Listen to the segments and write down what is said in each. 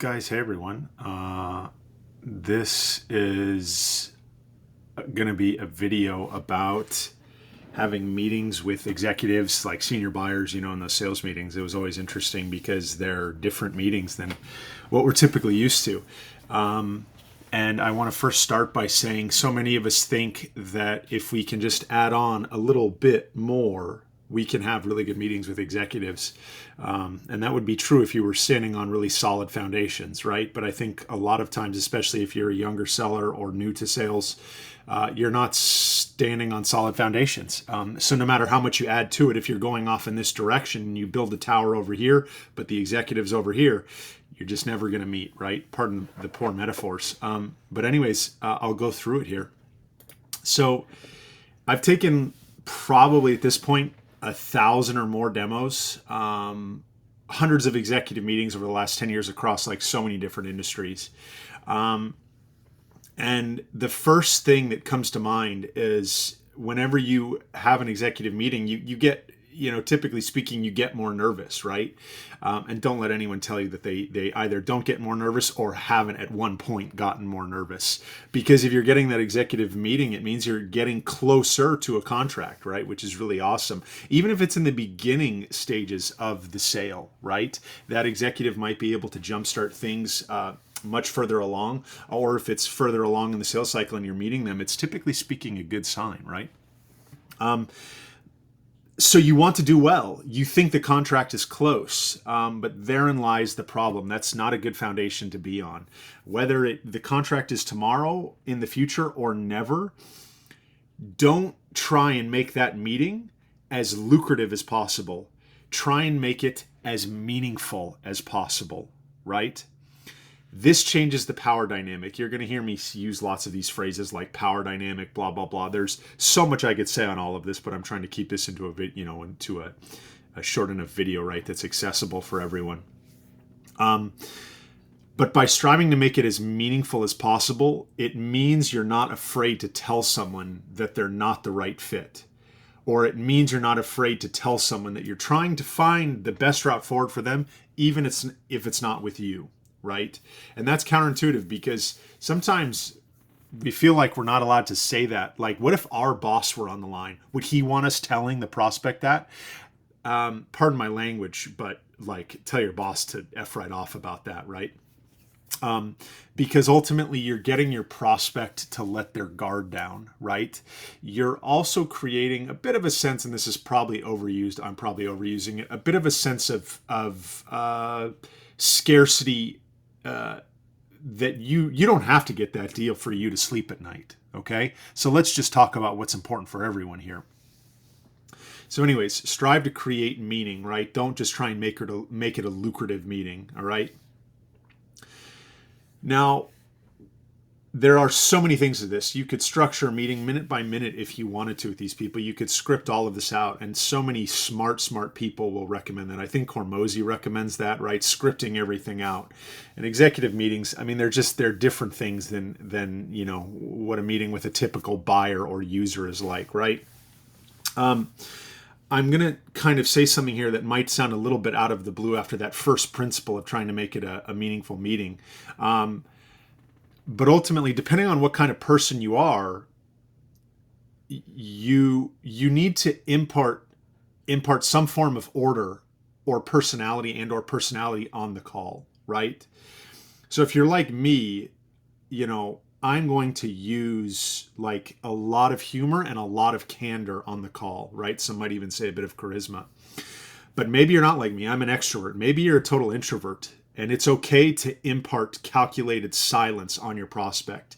Guys, hey everyone. This is going to be a video about having meetings with executives like senior buyers, in those sales meetings. It was always interesting because they're different meetings than what we're typically used to. And I want to first start by saying so many of us think that if we can just add on a little bit more, we can have really good meetings with executives. And that would be true if you were standing on really solid foundations, right? But I think a lot of times, especially if you're a younger seller or new to sales, you're not standing on solid foundations. So no matter how much you add to it, if you're going off in this direction and you build a tower over here, but the executive's over here, you're just never going to meet, right? Pardon the poor metaphors. But anyways, I'll go through it here. So I've taken probably at this point 1,000 or more demos, hundreds of executive meetings over the last 10 years across like so many different industries. And the first thing that comes to mind is whenever you have an executive meeting, you get, typically speaking, you get more nervous, right? And don't let anyone tell you that they either don't get more nervous or haven't at one point gotten more nervous. Because if you're getting that executive meeting, it means you're getting closer to a contract, right? Which is really awesome. Even if it's in the beginning stages of the sale, right? That executive might be able to jumpstart things much further along, or if it's further along in the sales cycle and you're meeting them, it's typically speaking a good sign, right? So you want to do well. You think the contract is close, but therein lies the problem. That's not a good foundation to be on. Whether the contract is tomorrow, in the future, or never, don't try and make that meeting as lucrative as possible. Try and make it as meaningful as possible, right? This changes the power dynamic. You're going to hear me use lots of these phrases like power dynamic, blah, blah, blah. There's so much I could say on all of this, but I'm trying to keep this into a short enough video, right, that's accessible for everyone. But by striving to make it as meaningful as possible, it means you're not afraid to tell someone that they're not the right fit. Or it means you're not afraid to tell someone that you're trying to find the best route forward for them, even if it's not with you. Right? And that's counterintuitive because sometimes we feel like we're not allowed to say that. Like, what if our boss were on the line? Would he want us telling the prospect that? Pardon my language, but like, tell your boss to F right off about that, right? Because ultimately you're getting your prospect to let their guard down, right? You're also creating a bit of a sense, and this is probably overused, I'm probably overusing it, a bit of a sense of scarcity, that you don't have to get that deal for you to sleep at night. Okay. So let's just talk about what's important for everyone here. So anyways, strive to create meaning, right? Don't just try and make it a lucrative meeting. All right. Now, there are so many things to this. You could structure a meeting minute by minute if you wanted to with these people. You could script all of this out, and so many smart people will recommend that. I think Hormozi recommends that, right? Scripting everything out. And executive meetings, I mean, they're different things than what a meeting with a typical buyer or user is like, right? I'm going to kind of say something here that might sound a little bit out of the blue after that first principle of trying to make it a meaningful meeting. But ultimately, depending on what kind of person you are, you need to impart some form of order or personality on the call, right? So if you're like me, I'm going to use like a lot of humor and a lot of candor on the call, right? Some might even say a bit of charisma. But maybe you're not like me. I'm an extrovert. Maybe you're a total introvert. And it's okay to impart calculated silence on your prospect.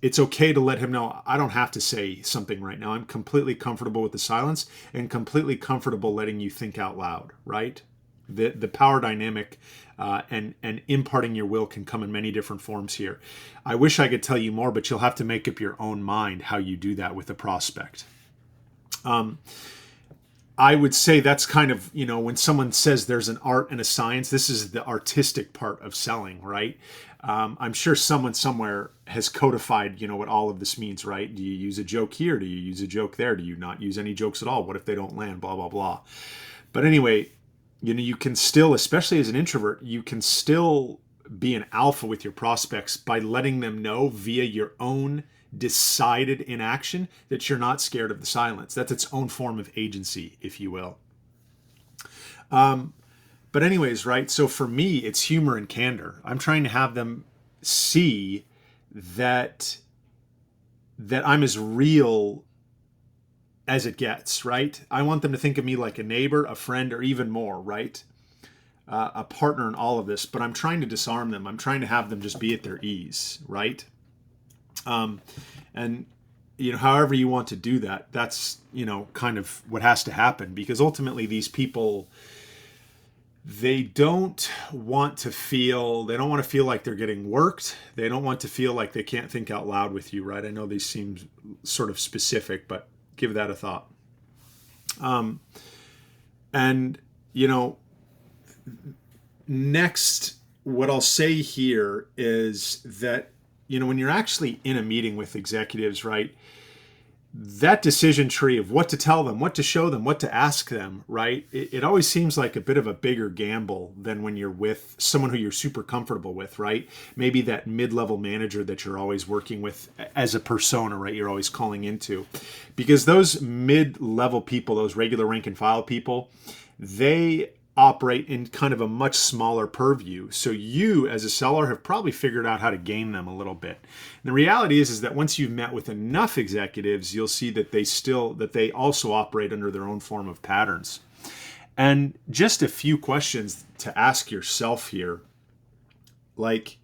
It's okay to let him know, I don't have to say something right now. I'm completely comfortable with the silence and completely comfortable letting you think out loud, right? The power dynamic and imparting your will can come in many different forms here. I wish I could tell you more, but you'll have to make up your own mind how you do that with a prospect. I would say that's kind of, when someone says there's an art and a science, this is the artistic part of selling, right? I'm sure someone somewhere has codified, what all of this means, right? Do you use a joke here? Do you use a joke there? Do you not use any jokes at all? What if they don't land? Blah, blah, blah. But anyway, you can still, especially as an introvert, you can still be an alpha with your prospects by letting them know via your own decided inaction that you're not scared of the silence. That's its own form of agency, if you will. But anyways, right? So for me, it's humor and candor. I'm trying to have them see that I'm as real as it gets, right? I want them to think of me like a neighbor, a friend, or even more, right? A partner in all of this, but I'm trying to disarm them. I'm trying to have them just be at their ease, right? And, however you want to do that, that's, kind of what has to happen, because ultimately these people, they don't want to feel like they're getting worked. They don't want to feel like they can't think out loud with you, right? I know these seem sort of specific, but give that a thought. Next, what I'll say here is that, when you're actually in a meeting with executives, right, that decision tree of what to tell them, what to show them, what to ask them, right, it always seems like a bit of a bigger gamble than when you're with someone who you're super comfortable with, right? Maybe that mid-level manager that you're always working with as a persona, right, you're always calling into. Because those mid-level people, those regular rank and file people, they operate in kind of a much smaller purview. So you as a seller have probably figured out how to game them a little bit. And the reality is that once you've met with enough executives, you'll see that they also operate under their own form of patterns. And just a few questions to ask yourself here. Like,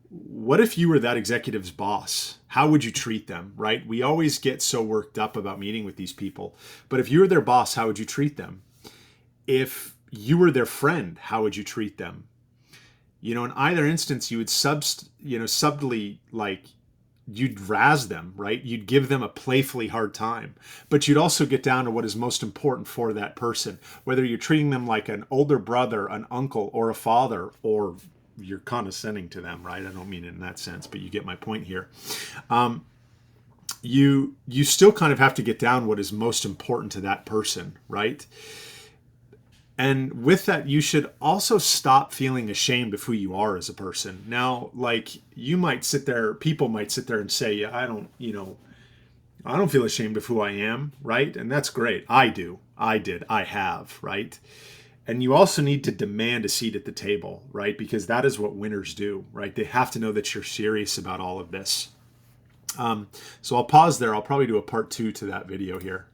what if you were that executive's boss? How would you treat them, right? We always get so worked up about meeting with these people. But if you were their boss, how would you treat them? If you were their friend, how would you treat them? In either instance, you would subtly, like, you'd razz them, right? You'd give them a playfully hard time, but you'd also get down to what is most important for that person, whether you're treating them like an older brother, an uncle, or a father, or you're condescending to them, right? I don't mean it in that sense, but you get my point here. You still kind of have to get down what is most important to that person, right? And with that, you should also stop feeling ashamed of who you are as a person. Now, like, people might sit there and say, I don't feel ashamed of who I am, right? And that's great. I have, right? And you also need to demand a seat at the table, right? Because that is what winners do, right? They have to know that you're serious about all of this. So I'll pause there. I'll probably do a part 2 to that video here.